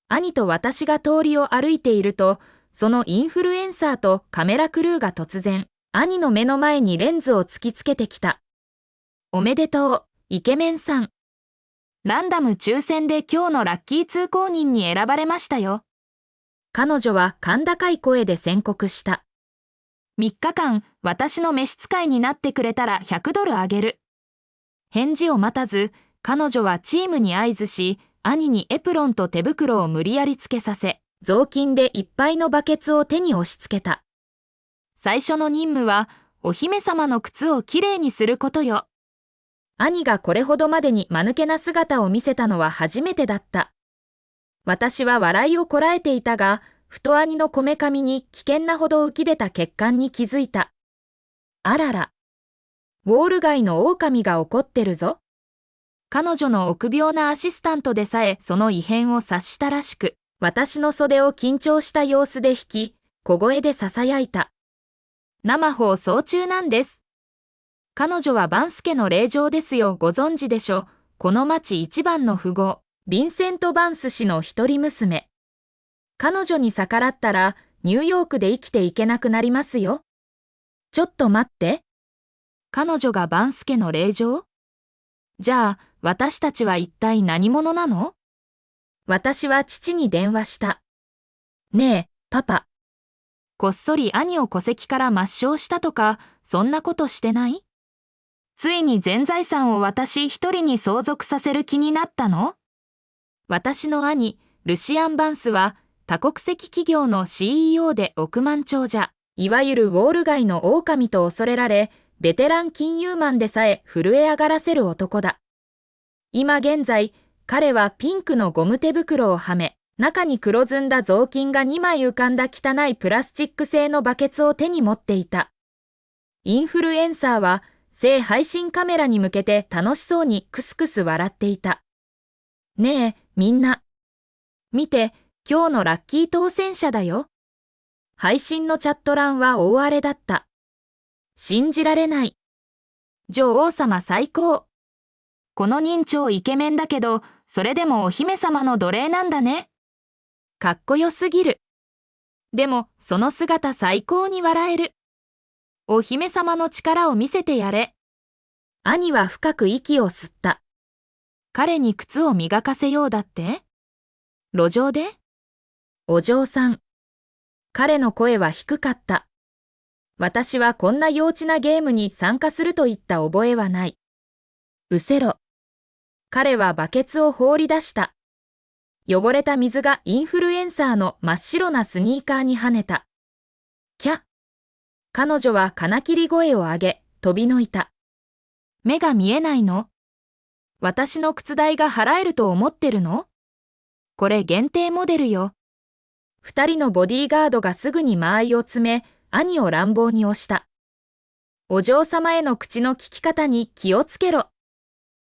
兄と私が通りを歩いていると、そのインフルエンサーとカメラクルーが突然、兄の目の前にレンズを突きつけてきた。おめでとう、イケメンさん。ランダム抽選で今日のラッキー通行人に選ばれましたよ。彼女は甲高い声で宣告した。3日間、私の召使いになってくれたら$100あげる。返事を待たず、彼女はチームに合図し、兄にエプロンと手袋を無理やりつけさせ、雑巾でいっぱいのバケツを手に押し付けた。最初の任務は、お姫様の靴をきれいにすることよ。兄がこれほどまでに間抜けな姿を見せたのは初めてだった。私は笑いをこらえていたが、ふと兄のこめかみに危険なほど浮き出た血管に気づいた。あらら。ウォール街の狼が怒ってるぞ。彼女の臆病なアシスタントでさえその異変を察したらしく、私の袖を緊張した様子で引き、小声で囁いた。生放送中なんです。彼女はバンスケの令嬢ですよ、ご存知でしょ。この町一番の富豪、ヴィンセント・バンス氏の一人娘。彼女に逆らったら、ニューヨークで生きていけなくなりますよ。ちょっと待って。彼女がバンスケの令嬢？じゃあ、私たちは一体何者なの？私は父に電話した。ねえ、パパ。こっそり兄を戸籍から抹消したとか、そんなことしてない？ついに全財産を私一人に相続させる気になったの？私の兄、ルシアン・バンスは、多国籍企業の CEO で億万長者、いわゆるウォール街の狼と恐れられ、ベテラン金融マンでさえ震え上がらせる男だ。今現在、彼はピンクのゴム手袋をはめ、中に黒ずんだ雑巾が2枚浮かんだ汚いプラスチック製のバケツを手に持っていた。インフルエンサーは、正配信カメラに向けて楽しそうにクスクス笑っていた。ねえ、みんな。見て、今日のラッキー当選者だよ。配信のチャット欄は大荒れだった。信じられない。女王様最高。この人超イケメンだけど、それでもお姫様の奴隷なんだね。かっこよすぎる。でも、その姿最高に笑える。お姫様の力を見せてやれ。兄は深く息を吸った。彼に靴を磨かせようだって？路上で？お嬢さん。彼の声は低かった。私はこんな幼稚なゲームに参加するといった覚えはない。うせろ。彼はバケツを放り出した。汚れた水がインフルエンサーの真っ白なスニーカーに跳ねた。キャ。彼女は金切り声を上げ、飛びのいた。目が見えないの？私の靴代が払えると思ってるの？これ限定モデルよ。2人のボディーガードがすぐに間合いを詰め、兄を乱暴に押した。お嬢様への口の利き方に気をつけろ。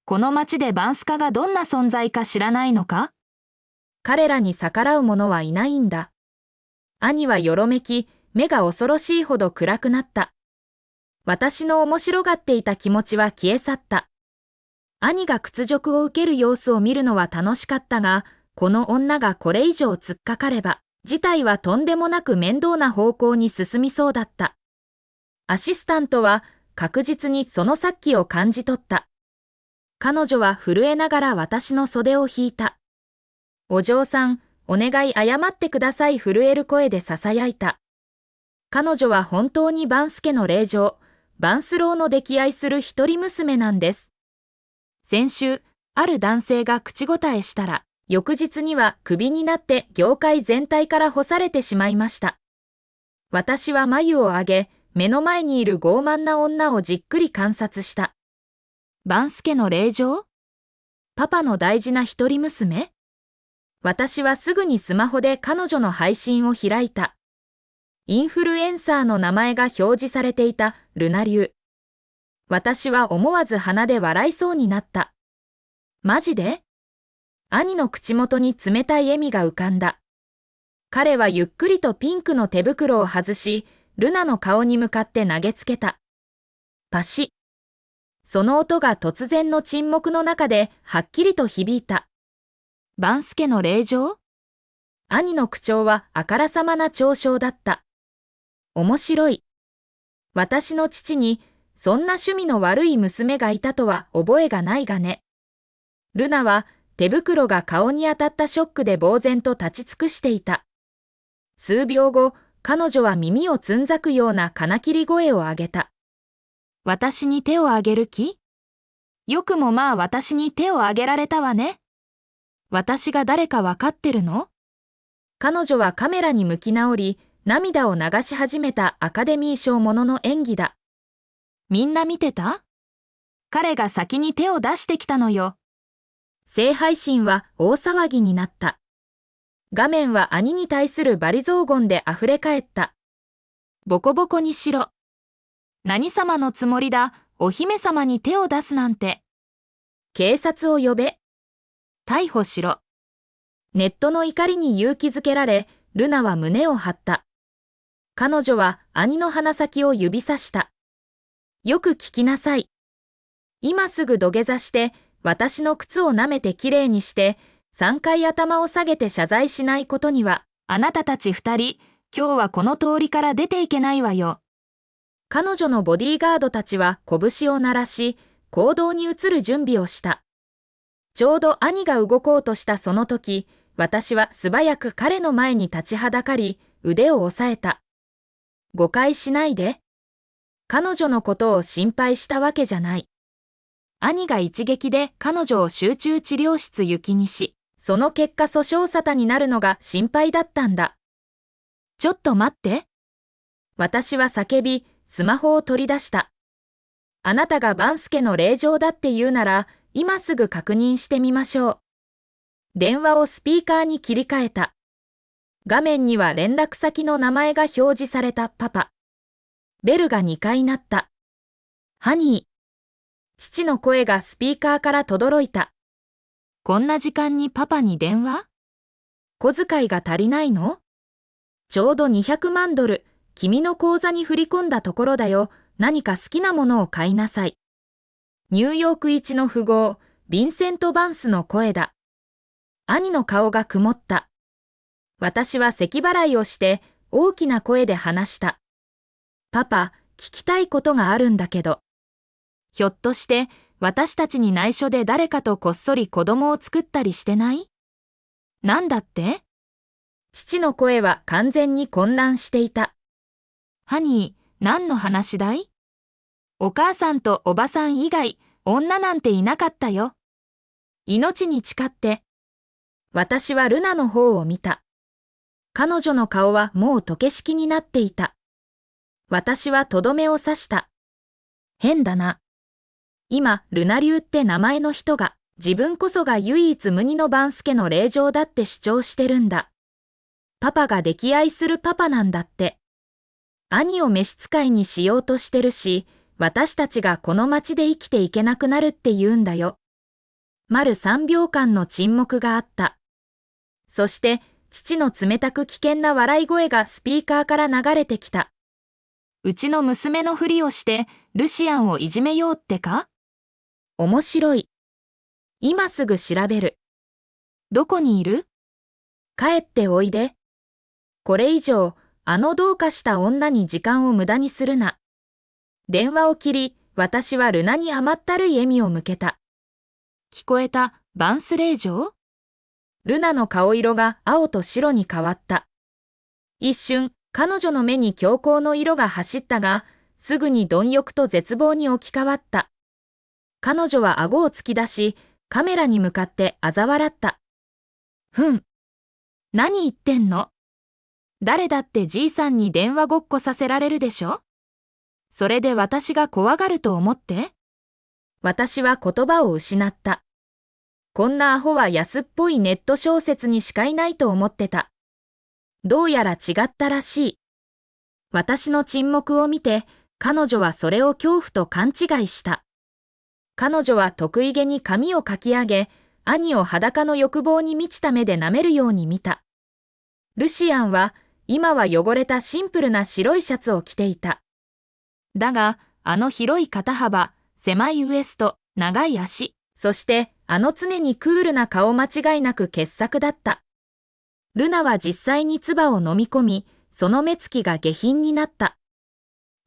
この町でバンスカがどんな存在か知らないのか？彼らに逆らう者はいないんだ。兄はよろめき、目が恐ろしいほど暗くなった。私の面白がっていた気持ちは消え去った。兄が屈辱を受ける様子を見るのは楽しかったが、この女がこれ以上突っかかれば、事態はとんでもなく面倒な方向に進みそうだった。アシスタントは確実にその殺気を感じ取った。彼女は震えながら私の袖を引いた。お嬢さん、お願い謝ってください。震える声で囁いた。彼女は本当にバンスケの令嬢、バンスローの溺愛する一人娘なんです。先週、ある男性が口答えしたら、翌日にはクビになって業界全体から干されてしまいました。私は眉を上げ、目の前にいる傲慢な女をじっくり観察した。バンスケの令嬢？パパの大事な一人娘？私はすぐにスマホで彼女の配信を開いた。インフルエンサーの名前が表示されていたルナ流。私は思わず鼻で笑いそうになった。マジで？兄の口元に冷たい笑みが浮かんだ。彼はゆっくりとピンクの手袋を外し、ルナの顔に向かって投げつけた。パシッ。その音が突然の沈黙の中ではっきりと響いた。バンスケの令嬢？兄の口調はあからさまな嘲笑だった。面白い。私の父に、そんな趣味の悪い娘がいたとは覚えがないがね。ルナは手袋が顔に当たったショックで呆然と立ち尽くしていた。数秒後、彼女は耳をつんざくような金切り声を上げた。私に手をあげる気？よくもまあ私に手をあげられたわね。私が誰かわかってるの？彼女はカメラに向き直り、涙を流し始めたアカデミー賞ものの演技だ。みんな見てた？彼が先に手を出してきたのよ。聖杯神は大騒ぎになった。画面は兄に対する罵詈雑言であふれ返った。ボコボコにしろ。何様のつもりだ、お姫様に手を出すなんて。警察を呼べ。逮捕しろ。ネットの怒りに勇気づけられ、ルナは胸を張った。彼女は兄の鼻先を指さした。よく聞きなさい。今すぐ土下座して、私の靴を舐めてきれいにして、3回頭を下げて謝罪しないことには、あなたたち2人、今日はこの通りから出ていけないわよ。彼女のボディーガードたちは拳を鳴らし、行動に移る準備をした。ちょうど兄が動こうとしたその時、私は素早く彼の前に立ちはだかり、腕を押さえた。誤解しないで。彼女のことを心配したわけじゃない。兄が一撃で彼女を集中治療室行きにし、その結果訴訟沙汰になるのが心配だったんだ。ちょっと待って。私は叫び、スマホを取り出した。あなたがバンスケの令状だって言うなら、今すぐ確認してみましょう。電話をスピーカーに切り替えた。画面には連絡先の名前が表示されたパパ。ベルが2回鳴った。ハニー。父の声がスピーカーから轟いた。こんな時間にパパに電話？小遣いが足りないの？ちょうど200万ドル、君の口座に振り込んだところだよ。何か好きなものを買いなさい。ニューヨーク一の富豪、ヴィンセント・バンスの声だ。兄の顔が曇った。私は咳払いをして大きな声で話した。パパ、聞きたいことがあるんだけど。ひょっとして私たちに内緒で誰かとこっそり子供を作ったりしてない？なんだって？父の声は完全に混乱していた。ハニー、何の話だい？お母さんとおばさん以外、女なんていなかったよ。命に誓って。私はルナの方を見た。彼女の顔はもう溶け式になっていた。私はとどめを刺した。変だな。今、ルナ流って名前の人が、自分こそが唯一無二のバンスケの令嬢だって主張してるんだ。パパが溺愛するパパなんだって。兄を召使いにしようとしてるし、私たちがこの町で生きていけなくなるって言うんだよ。丸3秒間の沈黙があった。そして、父の冷たく危険な笑い声がスピーカーから流れてきた。うちの娘のふりをして、ルシアンをいじめようってか？面白い。今すぐ調べる。どこにいる？帰っておいで。これ以上、あのどうかした女に時間を無駄にするな。電話を切り、私はルナに甘ったるい笑みを向けた。聞こえた、バンス令嬢？ルナの顔色が青と白に変わった。一瞬、彼女の目に強硬の色が走ったが、すぐに貪欲と絶望に置き換わった。彼女は顎を突き出し、カメラに向かって嘲笑った。何言ってんの？誰だってじいさんに電話ごっこさせられるでしょ？それで私が怖がると思って？私は言葉を失った。こんなアホは安っぽいネット小説にしかいないと思ってた。どうやら違ったらしい。私の沈黙を見て、彼女はそれを恐怖と勘違いした。彼女は得意げに髪をかき上げ、兄を裸の欲望に満ちた目で舐めるように見た。ルシアンは、今は汚れたシンプルな白いシャツを着ていた。だが、あの広い肩幅、狭いウエスト、長い足、そしてあの常にクールな顔間違いなく傑作だった。ルナは実際に唾を飲み込み、その目つきが下品になった。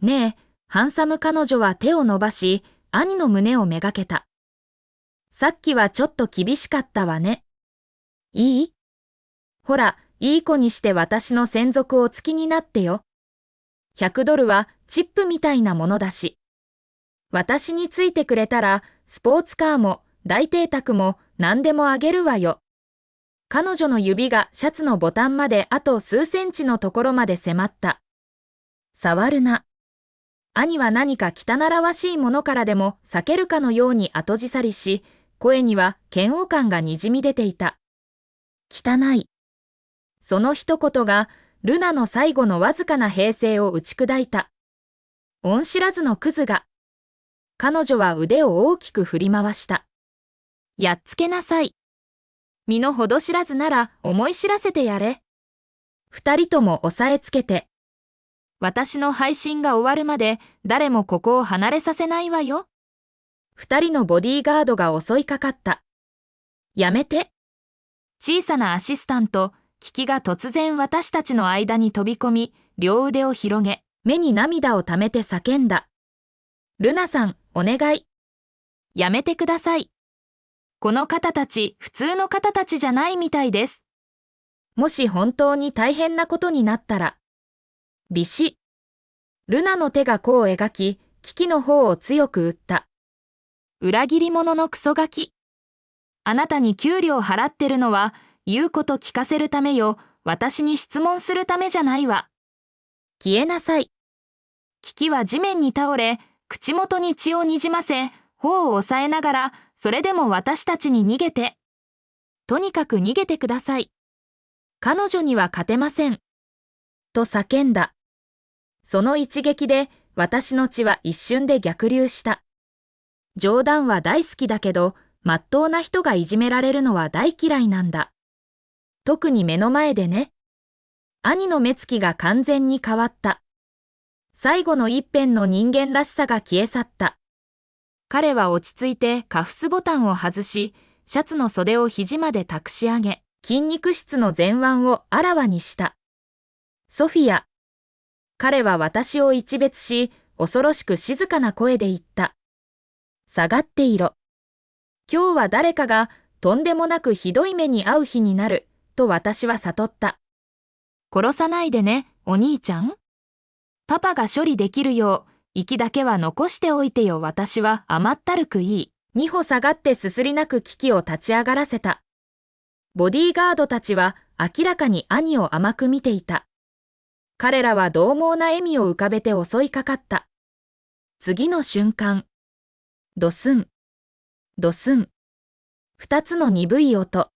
ねえ、ハンサム彼女は手を伸ばし、兄の胸をめがけた。さっきはちょっと厳しかったわね。いい？ほら、いい子にして私の専属お付きになってよ。$100はチップみたいなものだし。私についてくれたら、スポーツカーも大邸宅も何でもあげるわよ。彼女の指がシャツのボタンまであと数センチのところまで迫った。触るな。兄は何か汚らわしいものからでも避けるかのように後じさりし、声には嫌悪感がにじみ出ていた。汚い。その一言が、ルナの最後のわずかな平静を打ち砕いた。恩知らずのクズが。彼女は腕を大きく振り回した。やっつけなさい。身の程知らずなら思い知らせてやれ。二人とも押さえつけて。私の配信が終わるまで誰もここを離れさせないわよ。二人のボディーガードが襲いかかった。やめて。小さなアシスタント、キキが突然私たちの間に飛び込み、両腕を広げ、目に涙をためて叫んだ。ルナさん、お願い。やめてください。この方たち、普通の方たちじゃないみたいです。もし本当に大変なことになったら。ビシ。ルナの手が弧を描き、キキの方を強く打った。裏切り者のクソガキ。あなたに給料払ってるのは、言うこと聞かせるためよ、私に質問するためじゃないわ。消えなさい。キキは地面に倒れ、口元に血をにじませ、頬を押さえながら、それでも私たちに逃げて。とにかく逃げてください。彼女には勝てません。と叫んだ。その一撃で、私の血は一瞬で逆流した。冗談は大好きだけど、まっとうな人がいじめられるのは大嫌いなんだ。特に目の前でね。兄の目つきが完全に変わった。最後の一片の人間らしさが消え去った。彼は落ち着いてカフスボタンを外し、シャツの袖を肘まで託し上げ、筋肉質の前腕をあらわにした。ソフィア。彼は私を一別し、恐ろしく静かな声で言った。下がっていろ。今日は誰かがとんでもなくひどい目に遭う日になる、と私は悟った。殺さないでね、お兄ちゃん。パパが処理できるよう、息だけは残しておいてよ。私は甘ったるくいい。二歩下がってすすり泣くキキを立ち上がらせた。ボディーガードたちは明らかに兄を甘く見ていた。彼らは獰猛な笑みを浮かべて襲いかかった。次の瞬間。ドスン。ドスン。二つの鈍い音。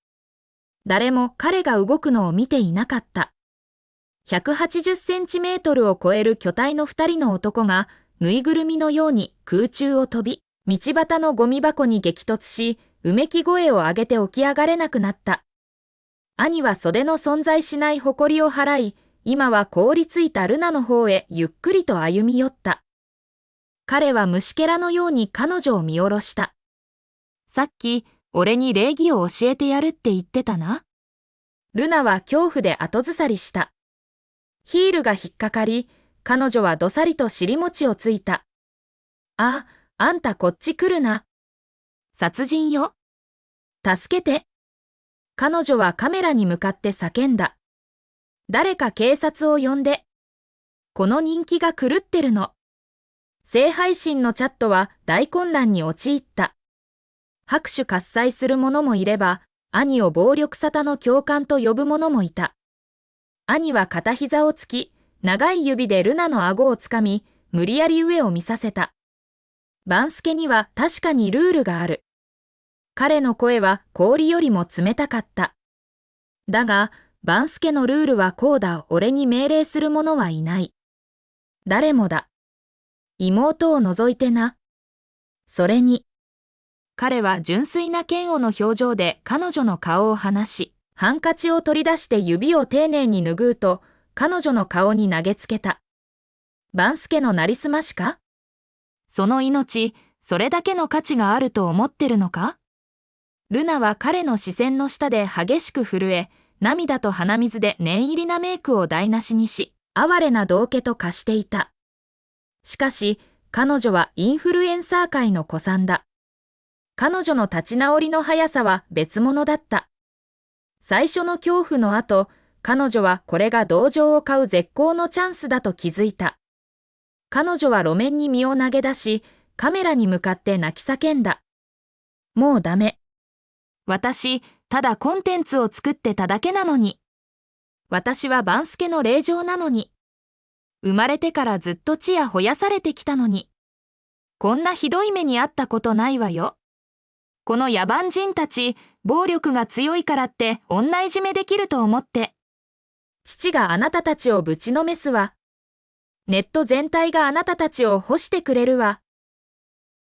誰も彼が動くのを見ていなかった。180センチメートルを超える巨体の二人の男が、ぬいぐるみのように空中を飛び、道端のゴミ箱に激突し、うめき声を上げて起き上がれなくなった。兄は袖の存在しない誇りを払い、今は凍りついたルナの方へゆっくりと歩み寄った。彼は虫けらのように彼女を見下ろした。さっき、俺に礼儀を教えてやるって言ってたな。ルナは恐怖で後ずさりした。ヒールが引っかかり、彼女はどさりと尻餅をついた。あ、あんたこっち来るな。殺人よ。助けて。彼女はカメラに向かって叫んだ。誰か警察を呼んで。この人気が狂ってるの。性配信のチャットは大混乱に陥った。拍手喝采する者もいれば、兄を暴力沙汰の教官と呼ぶ者もいた。兄は片膝をつき、長い指でルナの顎をつかみ、無理やり上を見させた。バンスケには確かにルールがある。彼の声は氷よりも冷たかった。だが、バンスケのルールはこうだ。俺に命令する者はいない。誰もだ。妹を除いてな。それに。彼は純粋な嫌悪の表情で彼女の顔を離し、ハンカチを取り出して指を丁寧に拭うと、彼女の顔に投げつけた。バンスケのなりすましか？その命、それだけの価値があると思ってるのか？ルナは彼の視線の下で激しく震え、涙と鼻水で念入りなメイクを台無しにし、哀れな道化と化していた。しかし、彼女はインフルエンサー界の古参だ。彼女の立ち直りの速さは別物だった。最初の恐怖の後、彼女はこれが同情を買う絶好のチャンスだと気づいた。彼女は路面に身を投げ出し、カメラに向かって泣き叫んだ。もうダメ。私、ただコンテンツを作ってただけなのに。私はバンスケの令嬢なのに。生まれてからずっとちやほやされてきたのに。こんなひどい目にあったことないわよ。この野蛮人たち、暴力が強いからって女いじめできると思って。父があなたたちをぶちのめすわ。ネット全体があなたたちを干してくれるわ。